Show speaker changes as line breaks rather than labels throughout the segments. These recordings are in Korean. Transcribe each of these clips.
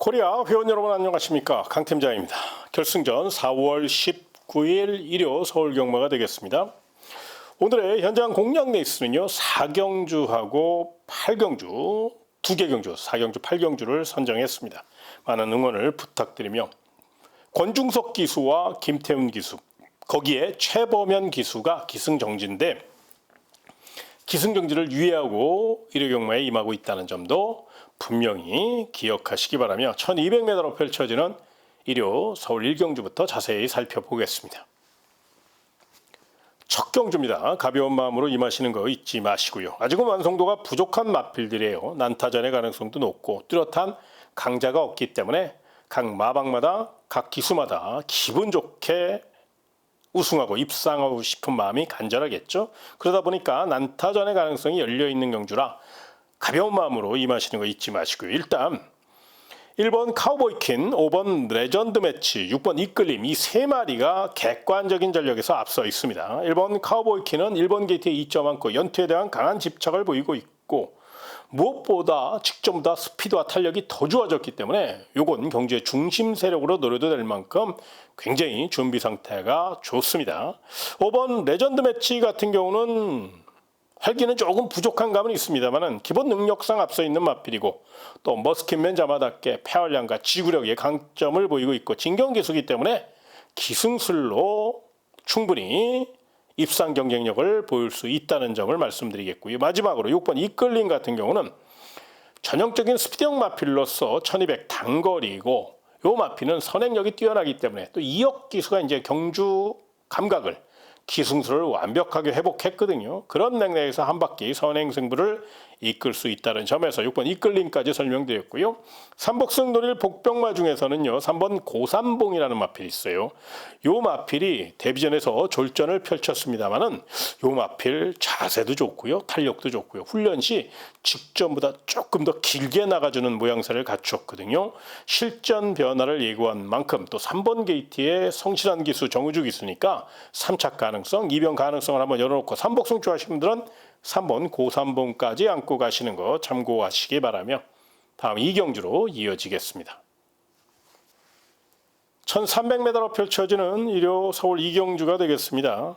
코리아 회원 여러분 안녕하십니까, 강팀장입니다. 결승전 4월 19일 일요 서울 경마가 되겠습니다. 오늘의 현장 공략 레이스는요 4경주하고 8경주 2개 경주 4경주 8경주를 선정했습니다. 많은 응원을 부탁드리며 권중석 기수와 김태훈 기수, 거기에 최범현 기수가 기승정지인데 기승정지를 유예하고 일요 경마에 임하고 있다는 점도 분명히 기억하시기 바라며 1200m로 펼쳐지는 일요 서울 1경주부터 자세히 살펴보겠습니다. 첫 경주입니다. 가벼운 마음으로 임하시는 거 잊지 마시고요. 아직은 완성도가 부족한 마필들이에요. 난타전의 가능성도 높고 뚜렷한 강자가 없기 때문에 각 마방마다 각 기수마다 기분 좋게 우승하고 입상하고 싶은 마음이 간절하겠죠. 그러다 보니까 난타전의 가능성이 열려있는 경주라 가벼운 마음으로 임하시는 거 잊지 마시고요. 일단 1번 카우보이킨, 5번 레전드 매치, 6번 이끌림, 이 세 마리가 객관적인 전력에서 앞서 있습니다. 1번 카우보이킨은 1번 게이트에 2점 안고 연투에 대한 강한 집착을 보이고 있고 무엇보다 직전보다 스피드와 탄력이 더 좋아졌기 때문에 요건 경주의 중심 세력으로 노려도 될 만큼 굉장히 준비 상태가 좋습니다. 5번 레전드 매치 같은 경우는 활기는 조금 부족한 감은 있습니다만 기본 능력상 앞서 있는 마필이고 또 머스킷맨 자마답게 폐활량과 지구력의 강점을 보이고 있고 진경기수기 때문에 기승술로 충분히 입상 경쟁력을 보일 수 있다는 점을 말씀드리겠고요. 마지막으로 6번 이끌림 같은 경우는 전형적인 스피드형 마필로서 1200 단거리이고 이 마필은 선행력이 뛰어나기 때문에 또 이역 기수가 이제 경주 감각을 기승술을 완벽하게 회복했거든요. 그런 맥락에서 한 바퀴 선행 승부를 이끌 수 있다는 점에서 6번 이끌림까지 설명드렸고요. 삼복승 노릴 복병마 중에서는요 3번 고삼봉이라는 마필이 있어요. 요 마필이 데뷔전에서 졸전을 펼쳤습니다만은 요 마필 자세도 좋고요, 탄력도 좋고요, 훈련 시 직전보다 조금 더 길게 나가주는 모양새를 갖추었거든요. 실전 변화를 예고한 만큼 또 3번 게이트의 성실한 기수 정우주 기수니까 3착 가능성, 2변 가능성을 한번 열어놓고 삼복승 좋아하시는 분들은 3번 고삼봉까지 안고 가시는 거 참고하시기 바라며 다음 2경주로 이어지겠습니다. 1300m로 펼쳐지는 일요 서울 2경주가 되겠습니다.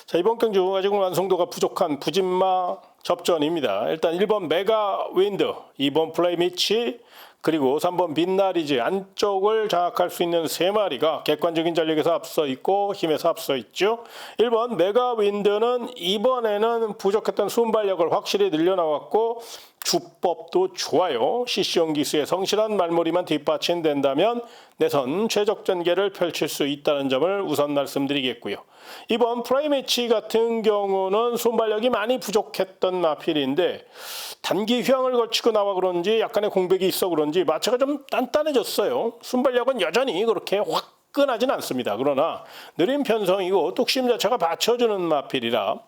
자, 이번 경주 아직은 완성도가 부족한 부진마 접전입니다. 일단 1번 메가 윈드, 2번 플레이 미치, 그리고 3번 빛나리즈 안쪽을 장악할 수 있는 세 마리가 객관적인 전력에서 앞서 있고 힘에서 앞서 있죠. 1번 메가 윈드는 이번에는 부족했던 순발력을 확실히 늘려나왔고 주법도 좋아요. CC용 기수의 성실한 말머리만 뒷받침된다면 내선 최적전개를 펼칠 수 있다는 점을 우선 말씀드리겠고요. 이번 프라이매치 같은 경우는 순발력이 많이 부족했던 마필인데 단기 휴양을 거치고 나와 그런지 약간의 공백이 있어 그런지 마차가 좀 단단해졌어요. 순발력은 여전히 그렇게 화끈하진 않습니다. 그러나 느린 편성이고 뚝심 자체가 받쳐주는 마필이라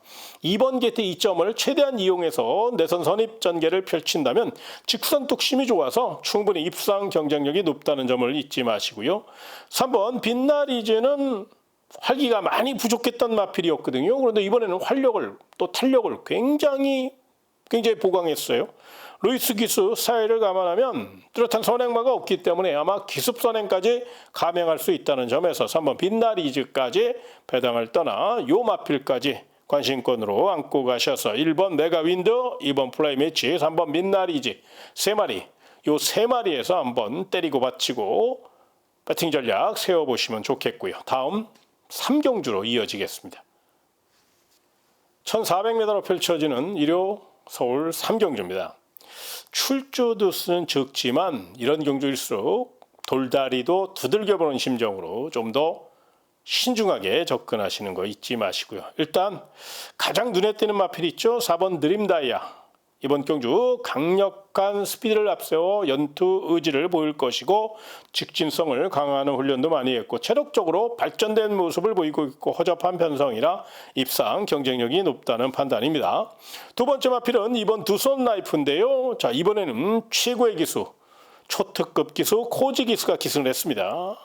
2번 게이트 2점을 최대한 이용해서 내선 선입 전개를 펼친다면 직선 뚝심이 좋아서 충분히 입상 경쟁력이 높다는 점을 잊지 마시고요. 3번 빛나리즈는 활기가 많이 부족했던 마필이었거든요. 그런데 이번에는 활력을 또 탄력을 굉장히 보강했어요. 루이스 기수 스타일을 감안하면 뚜렷한 선행마가 없기 때문에 아마 기습 선행까지 감행할 수 있다는 점에서 3번 빛나리즈까지 배당을 떠나 요 마필까지 관심권으로 안고 가셔서 1번 메가윈드, 2번 플레이 매치, 3번 빛나리즈 세 마리, 요 세 마리에서 한번 때리고 받치고 배팅 전략 세워보시면 좋겠고요. 다음 3경주로 이어지겠습니다. 1400m로 펼쳐지는 일요 서울 3경주입니다. 출주 두수는 적지만 이런 경주일수록 돌다리도 두들겨보는 심정으로 좀 더 신중하게 접근하시는 거 잊지 마시고요. 일단 가장 눈에 띄는 마필이 있죠. 4번 드림다이아. 이번 경주 강력한 스피드를 앞세워 연투 의지를 보일 것이고 직진성을 강화하는 훈련도 많이 했고 체력적으로 발전된 모습을 보이고 있고 허접한 편성이라 입상 경쟁력이 높다는 판단입니다. 두 번째 마필은 이번 두손 라이프인데요. 자, 이번에는 최고의 기수 초특급 기수 코지 기수가 기승을 했습니다.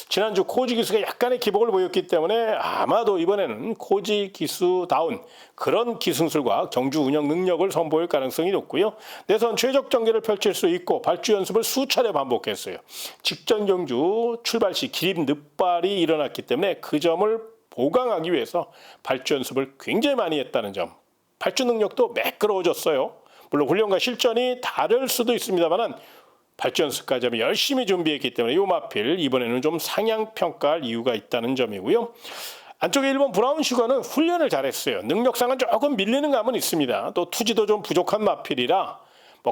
지난주 코지 기수가 약간의 기복을 보였기 때문에 아마도 이번에는 코지 기수다운 그런 기승술과 경주 운영 능력을 선보일 가능성이 높고요. 내선 최적 전개를 펼칠 수 있고 발주 연습을 수차례 반복했어요. 직전 경주 출발 시 기립 늑발이 일어났기 때문에 그 점을 보강하기 위해서 발주 연습을 굉장히 많이 했다는 점. 발주 능력도 매끄러워졌어요. 물론 훈련과 실전이 다를 수도 있습니다만 발주 연습까지 하면 열심히 준비했기 때문에 요 마필 이번에는 좀 상향 평가할 이유가 있다는 점이고요. 안쪽에 1번 브라운 슈가는 훈련을 잘했어요. 능력상은 조금 밀리는 감은 있습니다. 또 투지도 좀 부족한 마필이라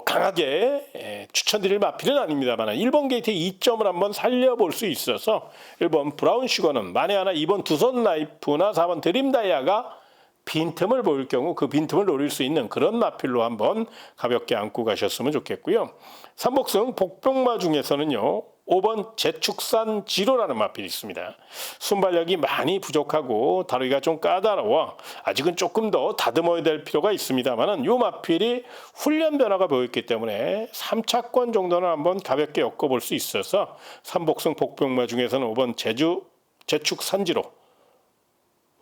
강하게 추천드릴 마필은 아닙니다만 1번 게이트의 이점을 한번 살려볼 수 있어서 1번 브라운 슈가는 만에 하나 2번 두손 나이프나 4번 드림 다이아가 빈틈을 보일 경우 그 빈틈을 노릴 수 있는 그런 마필로 한번 가볍게 안고 가셨으면 좋겠고요. 삼복승 복병마 중에서는요. 5번 제축산 지로라는 마필이 있습니다. 순발력이 많이 부족하고 다루기가 좀 까다로워 아직은 조금 더 다듬어야 될 필요가 있습니다만 이 마필이 훈련 변화가 보였기 때문에 3차권 정도는 한번 가볍게 엮어볼 수 있어서 삼복승 복병마 중에서는 5번 제축산지로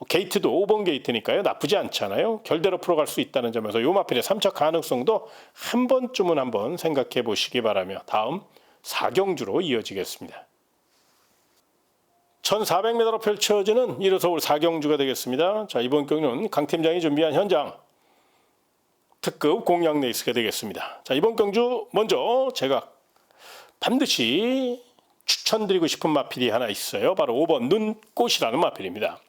게이트도 5번 게이트니까요. 나쁘지 않잖아요. 결대로 풀어갈 수 있다는 점에서 요 마필의 3차 가능성도 한 번쯤은 한번 생각해 보시기 바라며 다음 4경주로 이어지겠습니다. 1400m로 펼쳐지는 1호 서울 4경주가 되겠습니다. 자, 이번 경주는 강 팀장이 준비한 현장 특급 공략 레이스가 되겠습니다. 자, 이번 경주 먼저 제가 반드시 추천드리고 싶은 마필이 하나 있어요. 바로 5번 눈꽃이라는 마필입니다.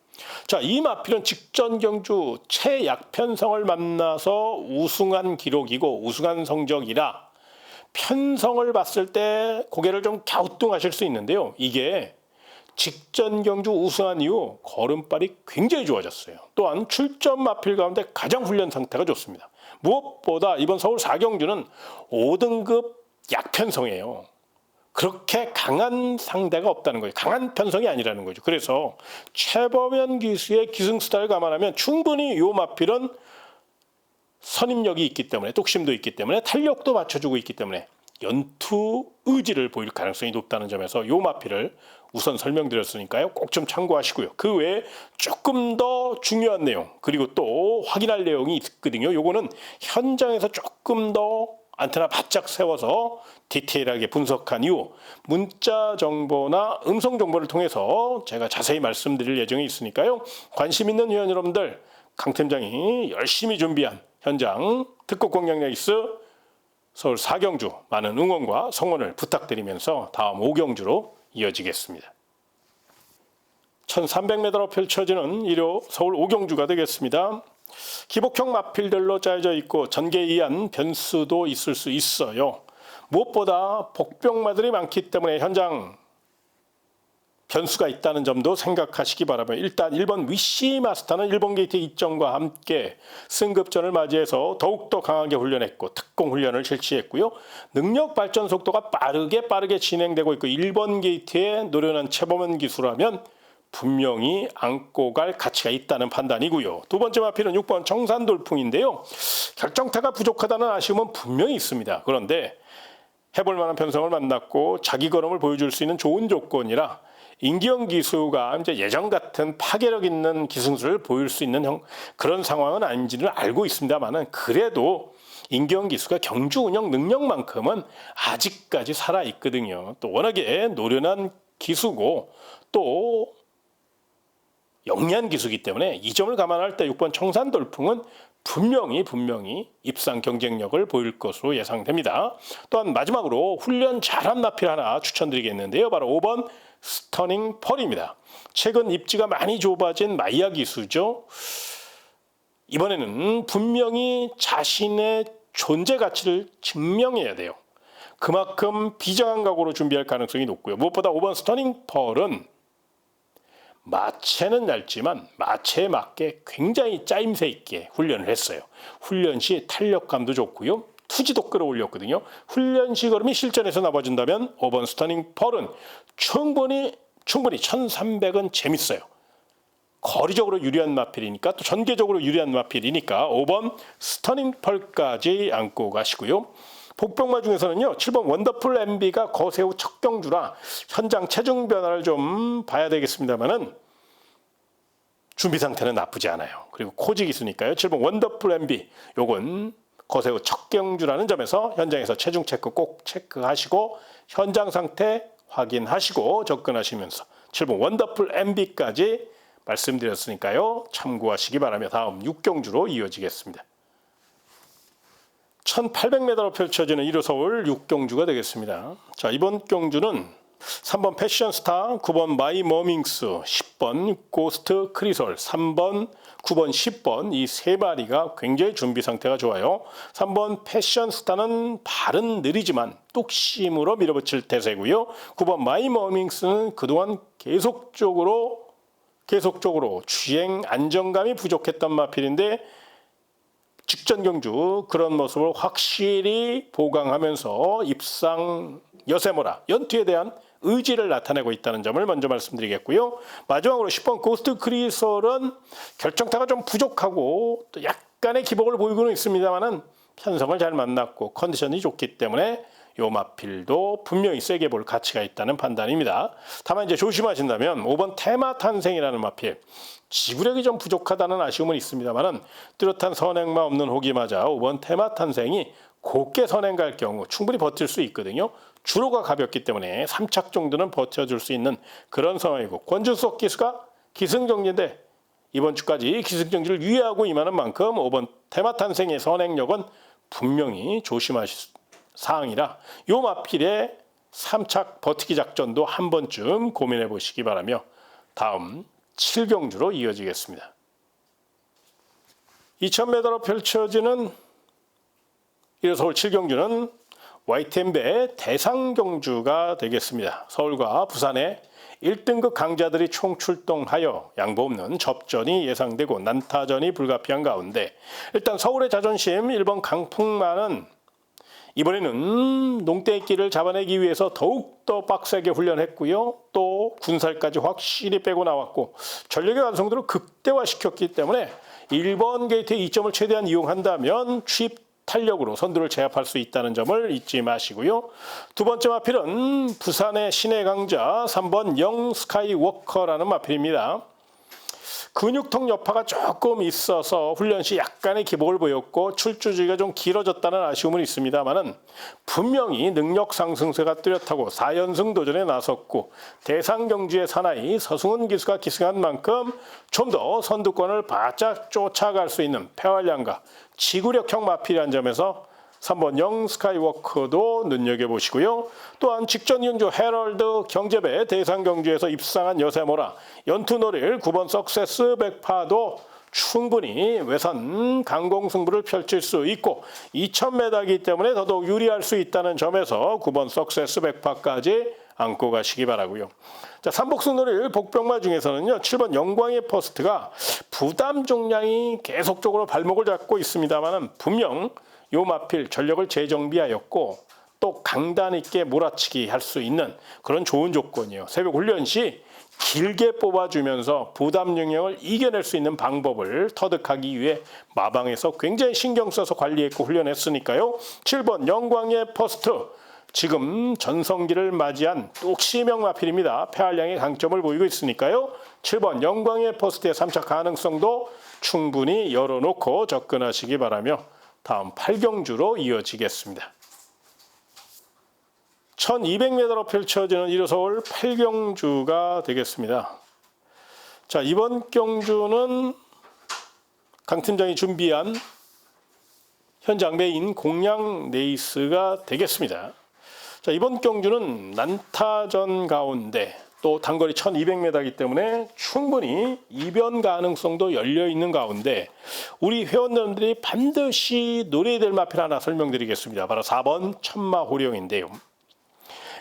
자, 이 마필은 직전 경주 최약편성을 만나서 우승한 기록이고 우승한 성적이라 편성을 봤을 때 고개를 좀 갸우뚱하실 수 있는데요. 이게 직전 경주 우승한 이후 걸음발이 굉장히 좋아졌어요. 또한 출전 마필 가운데 가장 훈련 상태가 좋습니다. 무엇보다 이번 서울 4경주는 5등급 약편성이에요. 그렇게 강한 상대가 없다는 거예요. 강한 편성이 아니라는 거죠. 그래서 최범현 기수의 기승 스타일을 감안하면 충분히 이 마필은 선임력이 있기 때문에 독심도 있기 때문에 탄력도 받쳐주고 있기 때문에 연투 의지를 보일 가능성이 높다는 점에서 이 마필을 우선 설명드렸으니까요. 꼭 좀 참고하시고요. 그 외에 조금 더 중요한 내용 그리고 또 확인할 내용이 있거든요. 요거는 현장에서 조금 더 안테나 바짝 세워서 디테일하게 분석한 이후 문자 정보나 음성 정보를 통해서 제가 자세히 말씀드릴 예정이 있으니까요. 관심 있는 회원 여러분들 강 팀장이 열심히 준비한 현장 특급 공략 레이스 서울 4경주 많은 응원과 성원을 부탁드리면서 다음 5경주로 이어지겠습니다. 1300m로 펼쳐지는 1호 서울 5경주가 되겠습니다. 기복형 마필들로 짜여져 있고 전개이한 변수도 있을 수 있어요. 무엇보다 복병마들이 많기 때문에 현장 변수가 있다는 점도 생각하시기 바라며 일단 1번 위시 마스터는 1번 게이트 입점과 함께 승급전을 맞이해서 더욱더 강하게 훈련했고 특공 훈련을 실시했고요. 능력 발전 속도가 빠르게 진행되고 있고 1번 게이트에 노련한 최범현 기수라면 분명히 안고 갈 가치가 있다는 판단이고요. 두 번째 마필은 6번 청산돌풍인데요. 결정타가 부족하다는 아쉬움은 분명히 있습니다. 그런데 해볼 만한 편성을 만났고 자기 걸음을 보여줄 수 있는 좋은 조건이라 임기영 기수가 이제 예전 같은 파괴력 있는 기승술을 보일 수 있는 그런 상황은 아닌지는 알고 있습니다만은 그래도 임기영 기수가 경주 운영 능력만큼은 아직까지 살아 있거든요. 또 워낙에 노련한 기수고 또 영리한 기수이기 때문에 이 점을 감안할 때 6번 청산돌풍은 분명히 입상 경쟁력을 보일 것으로 예상됩니다. 또한 마지막으로 훈련 잘한 마필 하나 추천드리겠는데요. 바로 5번 스터닝 펄입니다. 최근 입지가 많이 좁아진 마이야 기수죠. 이번에는 분명히 자신의 존재 가치를 증명해야 돼요. 그만큼 비장한 각오로 준비할 가능성이 높고요. 무엇보다 5번 스터닝 펄은 마체는 얇지만 마체에 맞게 굉장히 짜임새 있게 훈련을 했어요. 훈련 시 탄력감도 좋고요. 투지도 끌어올렸거든요. 훈련 시 걸음이 실전에서 나와준다면 5번 스터닝 펄은 충분히 1300은 재밌어요. 거리적으로 유리한 마필이니까 또 전개적으로 유리한 마필이니까 5번 스터닝 펄까지 안고 가시고요. 복병마 중에서는요 7번 원더풀 MB가 거세후 첫 경주라 현장 체중 변화를 좀 봐야 되겠습니다만은 준비 상태는 나쁘지 않아요. 그리고 코지 기수니까요. 7번 원더풀 MB 요건 거세후 첫 경주라는 점에서 현장에서 체중 체크 꼭 체크하시고 현장 상태 확인하시고 접근하시면서 7번 원더풀 MB까지 말씀드렸으니까요. 참고하시기 바라며 다음 6경주로 이어지겠습니다. 1800m로 펼쳐지는 1호 서울 6경주가 되겠습니다. 자, 이번 경주는 3번 패션스타, 9번 마이머밍스, 10번 고스트 크리솔, 3번, 9번, 10번 이 세 마리가 굉장히 준비 상태가 좋아요. 3번 패션스타는 발은 느리지만 뚝심으로 밀어붙일 태세고요. 9번 마이머밍스는 그동안 계속적으로 주행 안정감이 부족했던 마필인데 직전 경주 그런 모습을 확실히 보강하면서 입상 여세모라 연투에 대한 의지를 나타내고 있다는 점을 먼저 말씀드리겠고요. 마지막으로 10번 고스트 크리솔은 결정타가 좀 부족하고 또 약간의 기복을 보이고는 있습니다만은 편성을 잘 만났고 컨디션이 좋기 때문에 요 마필도 분명히 세게 볼 가치가 있다는 판단입니다. 다만 이제 조심하신다면 5번 테마 탄생이라는 마필 지구력이 좀 부족하다는 아쉬움은 있습니다만은 뚜렷한 선행마 없는 호기 맞아 5번 테마 탄생이 곱게 선행 갈 경우 충분히 버틸 수 있거든요. 주로가 가볍기 때문에 3착 정도는 버텨줄 수 있는 그런 상황이고 권준석 기수가 기승전결인데 이번 주까지 기승전결을 유의하고 임하는 만큼 5번 테마 탄생의 선행력은 분명히 조심하실 사항이라 요 마필의 3착 버티기 작전도 한 번쯤 고민해 보시기 바라며 다음 7경주로 이어지겠습니다. 2000m로 펼쳐지는 1호 서울 7경주는 YTN배 대상경주가 되겠습니다. 서울과 부산의 1등급 강자들이 총출동하여 양보 없는 접전이 예상되고 난타전이 불가피한 가운데 일단 서울의 자존심 1번 강풍만은 이번에는 농땡이끼를 잡아내기 위해서 더욱더 빡세게 훈련했고요. 또 군살까지 확실히 빼고 나왔고 전력의 완성도를 극대화시켰기 때문에 1번 게이트의 이점을 최대한 이용한다면 취입 탄력으로 선두를 제압할 수 있다는 점을 잊지 마시고요. 두 번째 마필은 부산의 신의 강자 3번 영 스카이워커라는 마필입니다. 근육통 여파가 조금 있어서 훈련 시 약간의 기복을 보였고 출주주기가 좀 길어졌다는 아쉬움은 있습니다만은 분명히 능력 상승세가 뚜렷하고 4연승 도전에 나섰고 대상 경주의 사나이 서승훈 기수가 기승한 만큼 좀 더 선두권을 바짝 쫓아갈 수 있는 폐활량과 지구력형 마필이라는 점에서 3번 영 스카이워커도 눈여겨보시고요. 또한 직전 경주 헤럴드 경제배 대상 경주에서 입상한 여세모라 연투 노릴 9번 석세스 백파도 충분히 외선 강공 승부를 펼칠 수 있고 2000m이기 때문에 더더욱 유리할 수 있다는 점에서 9번 석세스 백파까지 안고 가시기 바라고요. 자, 삼복승 노릴 복병마 중에서는요. 7번 영광의 퍼스트가 부담 종량이 계속적으로 발목을 잡고 있습니다만은 분명 요 마필 전력을 재정비하였고 또 강단 있게 몰아치기 할 수 있는 그런 좋은 조건이에요. 새벽 훈련 시 길게 뽑아주면서 부담 영역을 이겨낼 수 있는 방법을 터득하기 위해 마방에서 굉장히 신경 써서 관리했고 훈련했으니까요. 7번 영광의 퍼스트 지금 전성기를 맞이한 뚝심형 마필입니다. 폐활량의 강점을 보이고 있으니까요. 7번 영광의 퍼스트의 3차 가능성도 충분히 열어놓고 접근하시기 바라며 다음 8경주로 이어지겠습니다. 1200m로 펼쳐지는 1호 서울 8경주가 되겠습니다. 자, 이번 경주는 강 팀장이 준비한 현장 메인 공략 레이스가 되겠습니다. 자, 이번 경주는 난타전 가운데 또 단거리 1200m이기 때문에 충분히 이변 가능성도 열려있는 가운데 우리 회원님들이 반드시 노려야 될 마필 하나 설명드리겠습니다. 바로 4번 천마호령인데요.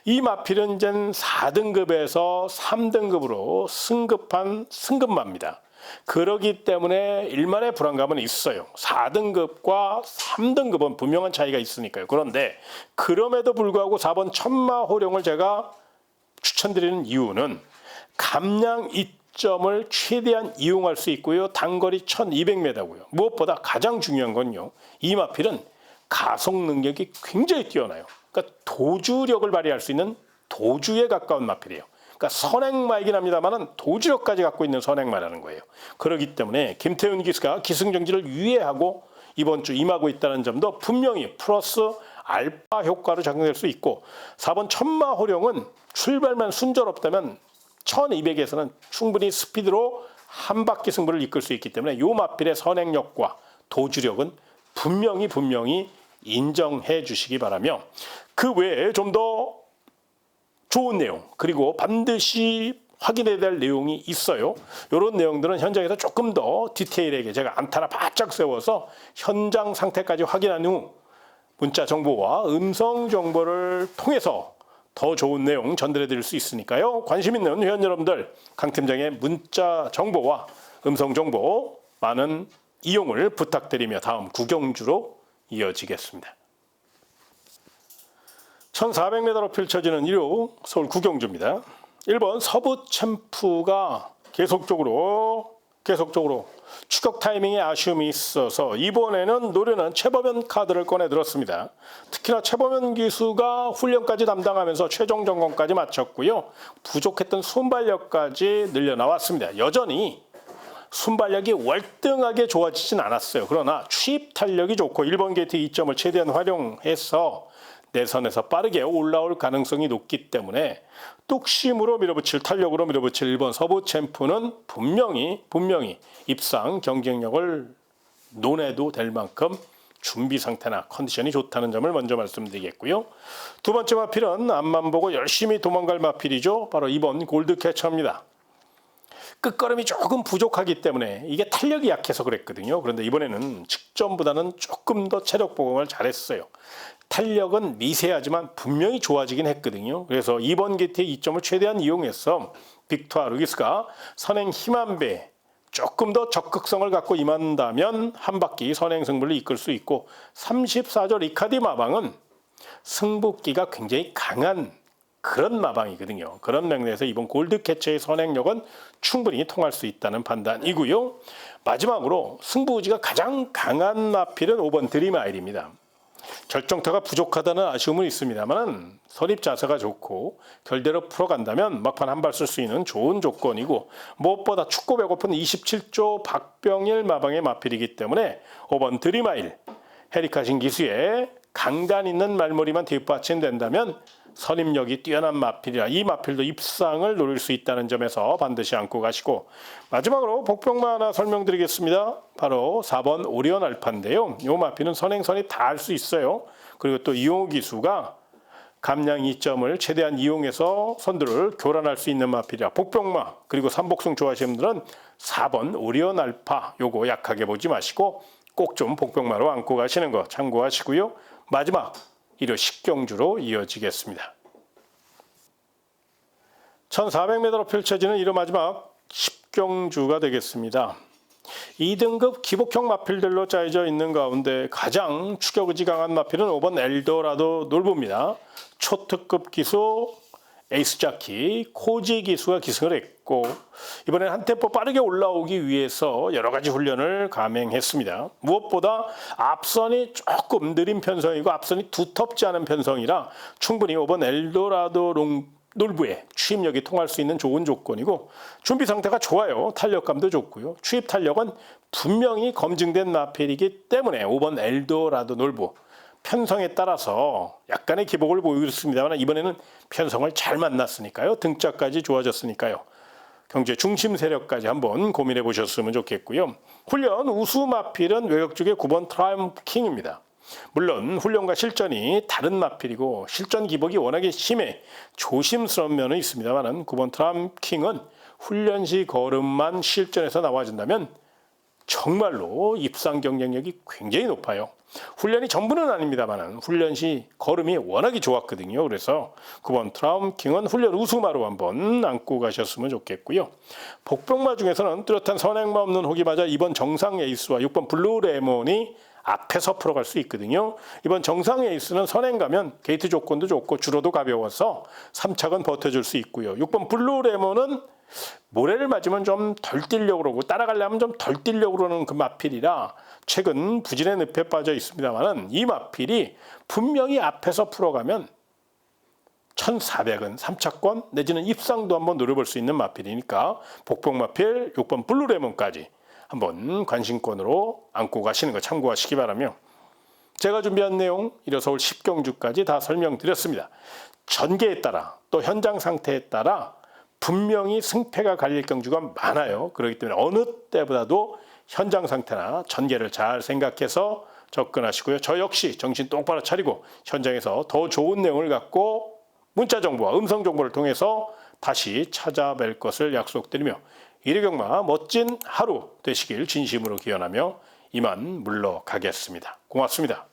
이 마필은 이제 4등급에서 3등급으로 승급한 승급마입니다. 그러기 때문에 일만의 불안감은 있어요. 4등급과 3등급은 분명한 차이가 있으니까요. 그런데 그럼에도 불구하고 4번 천마호령을 제가 추천드리는 이유는 감량 이점을 최대한 이용할 수 있고요. 단거리 1200m고요. 무엇보다 가장 중요한 건요. 이 마필은 가속 능력이 굉장히 뛰어나요. 그러니까 도주력을 발휘할 수 있는 도주에 가까운 마필이에요. 그러니까 선행마이긴 합니다만은 도주력까지 갖고 있는 선행마라는 거예요. 그렇기 때문에 김태훈 기수가 기승전결을 유예하고 이번 주 임하고 있다는 점도 분명히 플러스 알파 효과로 작용될 수 있고, 4번 천마호령은 출발만 순조롭다면 1200에서는 충분히 스피드로 한 바퀴 승부를 이끌 수 있기 때문에 이 마필의 선행력과 도주력은 분명히 인정해 주시기 바라며, 그 외에 좀 더 좋은 내용, 그리고 반드시 확인해야 될 내용이 있어요. 이런 내용들은 현장에서 조금 더 디테일하게 제가 안테나 바짝 세워서 현장 상태까지 확인한 후 문자 정보와 음성 정보를 통해서 더 좋은 내용 전달해 드릴 수 있으니까요. 관심 있는 회원 여러분들, 강 팀장의 문자 정보와 음성 정보 많은 이용을 부탁드리며 다음 구경주로 이어지겠습니다. 1400m로 펼쳐지는 일요 서울 구경주입니다. 1번 서부 챔프가 계속적으로 추격 타이밍에 아쉬움이 있어서 이번에는 노련한 최범현 카드를 꺼내 들었습니다. 특히나 최범현 기수가 훈련까지 담당하면서 최종 점검까지 마쳤고요. 부족했던 순발력까지 늘려 나왔습니다. 여전히 순발력이 월등하게 좋아지진 않았어요. 그러나 추입 탄력이 좋고 1번 게이트 2점을 최대한 활용해서 내선에서 빠르게 올라올 가능성이 높기 때문에 뚝심으로 밀어붙일, 탄력으로 밀어붙일 1번 서부 챔프는 분명히 입상 경쟁력을 논해도 될 만큼 준비 상태나 컨디션이 좋다는 점을 먼저 말씀드리겠고요. 두 번째 마필은 앞만 보고 열심히 도망갈 마필이죠. 바로 2번 골드캐쳐입니다. 끝걸음이 조금 부족하기 때문에 이게 탄력이 약해서 그랬거든요. 그런데 이번에는 직전보다는 조금 더 체력 보강을 잘했어요. 탄력은 미세하지만 분명히 좋아지긴 했거든요. 그래서 2번 게이트의 2점을 최대한 이용해서 빅토아 루기스가 선행 힘 한 배, 조금 더 적극성을 갖고 임한다면 한 바퀴 선행 승부를 이끌 수 있고, 34조 리카디 마방은 승부기가 굉장히 강한 그런 마방이거든요. 그런 맥락에서 이번 골드캐쳐의 선행력은 충분히 통할 수 있다는 판단이고요. 마지막으로 승부의지가 가장 강한 마필은 5번 드림아일입니다. 결정타가 부족하다는 아쉬움은 있습니다만 선입 자세가 좋고 결대로 풀어간다면 막판 한 발 쓸 수 있는 좋은 조건이고, 무엇보다 춥고 배고픈 27조 박병일 마방의 마필이기 때문에 5번 드림아일, 헤리카신 기수의 강단 있는 말머리만 뒷받침된다면 선임력이 뛰어난 마필이라 이 마필도 입상을 노릴 수 있다는 점에서 반드시 안고 가시고, 마지막으로 복병마 하나 설명드리겠습니다. 바로 4번 오리온 알파인데요. 이 마필은 선행선이 다 할 수 있어요. 그리고 또 이용호 기수가 감량 2점을 최대한 이용해서 선두를 교란할 수 있는 마필이라 복병마, 그리고 삼복승 좋아하시는 분들은 4번 오리온 알파 요거 약하게 보지 마시고 꼭 좀 복병마로 안고 가시는 거 참고하시고요. 마지막 1호 식경주로 이어지겠습니다. 1400m로 펼쳐지는 1호 마지막 10경주가 되겠습니다. 2등급 기복형 마필들로 짜여져 있는 가운데 가장 추격의지 강한 마필은 5번 엘도라도 놀부입니다. 초특급 기수 에이스자키 코지 기수가 기승을 했고, 이번엔 한 템포 빠르게 올라오기 위해서 여러 가지 훈련을 감행했습니다. 무엇보다 앞선이 조금 느린 편성이고 앞선이 두텁지 않은 편성이라 충분히 5번 엘도라도 놀부의 추입력이 통할 수 있는 좋은 조건이고, 준비 상태가 좋아요. 탄력감도 좋고요. 추입 탄력은 분명히 검증된 마필이기 때문에 5번 엘도라도 놀부 편성에 따라서 약간의 기복을 보이고 있습니다만 이번에는 편성을 잘 만났으니까요. 등짝까지 좋아졌으니까요. 경제 중심 세력까지 한번 고민해 보셨으면 좋겠고요. 훈련 우수 마필은 외곽 쪽의 9번 트라이엄프 킹입니다. 물론 훈련과 실전이 다른 마필이고 실전 기복이 워낙에 심해 조심스러운 면은 있습니다만 9번 트라이엄프 킹은 훈련 시 걸음만 실전에서 나와준다면 정말로 입상 경쟁력이 굉장히 높아요. 훈련이 전부는 아닙니다만 훈련 시 걸음이 워낙에 좋았거든요. 그래서 9번 트라움킹은 훈련 우수마로 한번 안고 가셨으면 좋겠고요. 복병마 중에서는 뚜렷한 선행마 없는 호기마자 2번 정상 에이스와 6번 블루 레몬이 앞에서 풀어갈 수 있거든요. 이번 정상 에이스는 선행 가면 게이트 조건도 좋고 주로도 가벼워서 3착은 버텨줄 수 있고요. 6번 블루레몬은 모래를 맞으면 좀 덜 뛰려고 그러고 따라가려면 좀 덜 뛰려고 그러는 그 마필이라 최근 부진의 늪에 빠져 있습니다만은 이 마필이 분명히 앞에서 풀어가면 1400은 3차권 내지는 입상도 한번 노려볼 수 있는 마필이니까 복병마필 6번 블루레몬까지 한번 관심권으로 안고 가시는 거 참고하시기 바라며 제가 준비한 내용 이뤄서올 10경주까지 다 설명드렸습니다. 전개에 따라 또 현장 상태에 따라 분명히 승패가 갈릴 경주가 많아요. 그렇기 때문에 어느 때보다도 현장 상태나 전개를 잘 생각해서 접근하시고요. 저 역시 정신 똑바로 차리고 현장에서 더 좋은 내용을 갖고 문자 정보와 음성 정보를 통해서 다시 찾아뵐 것을 약속드리며 일요경마 멋진 하루 되시길 진심으로 기원하며 이만 물러가겠습니다. 고맙습니다.